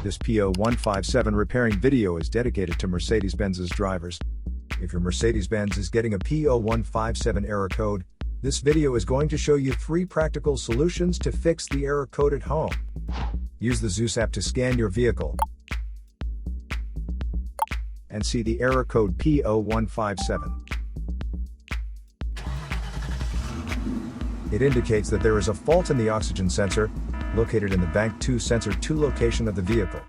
This P0157 repairing video is dedicated to Mercedes-Benz's drivers. If your Mercedes-Benz is getting a P0157 error code, this video is going to show you 3 practical solutions to fix the error code at home. Use the Zeus app to scan your vehicle and see the error code P0157. It indicates that there is a fault in the oxygen sensor, located in the Bank 2 Sensor 2 location of the vehicle.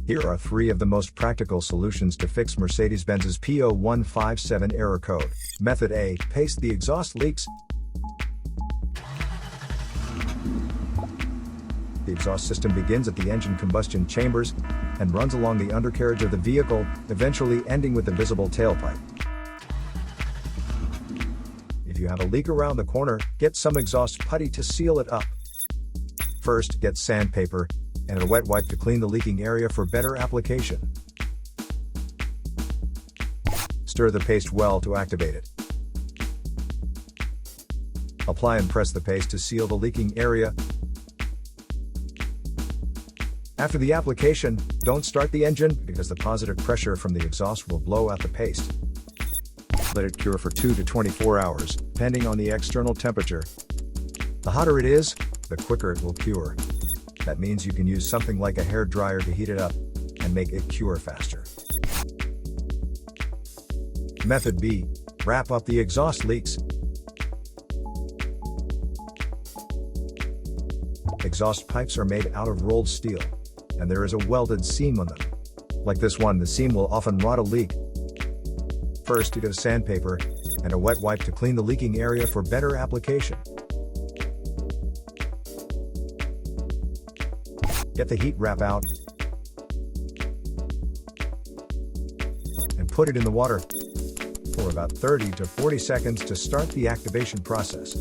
Here are 3 of the most practical solutions to fix Mercedes-Benz's P0157 error code. Method A. Paste the exhaust leaks. The exhaust system begins at the engine combustion chambers and runs along the undercarriage of the vehicle, eventually ending with the visible tailpipe. If you have a leak around the corner, get some exhaust putty to seal it up. First, get sandpaper and a wet wipe to clean the leaking area for better application. Stir the paste well to activate it. Apply and press the paste to seal the leaking area. After the application, don't start the engine because the positive pressure from the exhaust will blow out the paste. Let it cure for 2 to 24 hours, depending on the external temperature. The hotter it is, the quicker it will cure. That means you can use something like a hair dryer to heat it up and make it cure faster. Method B. Wrap up the exhaust leaks. Exhaust pipes are made out of rolled steel, and there is a welded seam on them. Like this one, the seam will often rot a leak. First, get a sandpaper and a wet wipe to clean the leaking area for better application. Get the heat wrap out and put it in the water for about 30 to 40 seconds to start the activation process.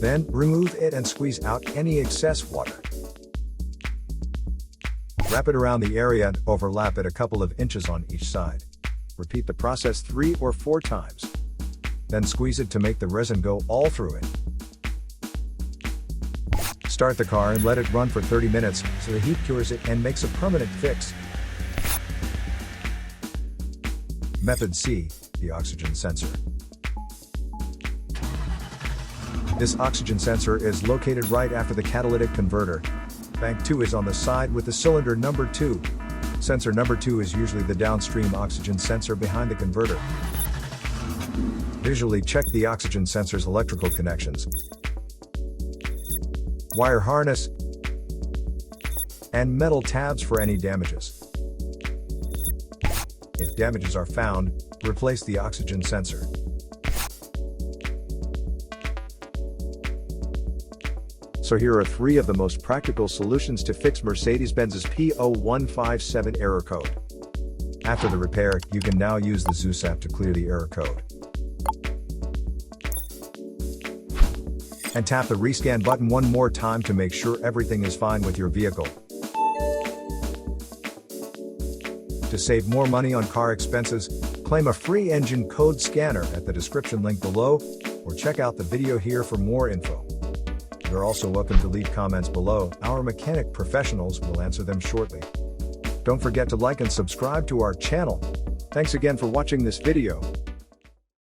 Then, remove it and squeeze out any excess water. Wrap it around the area and overlap it a couple of inches on each side. Repeat the process 3 or 4 times. Then squeeze it to make the resin go all through it. Start the car and let it run for 30 minutes so the heat cures it and makes a permanent fix. Method C. The oxygen sensor. This oxygen sensor is located right after the catalytic converter. Bank 2 is on the side with the cylinder number 2. Sensor number 2 is usually the downstream oxygen sensor behind the converter. Visually check the oxygen sensor's electrical connections, wire harness, and metal tabs for any damages. If damages are found, replace the oxygen sensor. So here are 3 of the most practical solutions to fix Mercedes-Benz's P0157 error code. After the repair, you can now use the Zeus app to clear the error code. And tap the rescan button one more time to make sure everything is fine with your vehicle. To save more money on car expenses, claim a free engine code scanner at the description link below, or check out the video here for more info. You're also welcome to leave comments below. Our mechanic professionals will answer them shortly. Don't forget to like and subscribe to our channel. Thanks again for watching this video.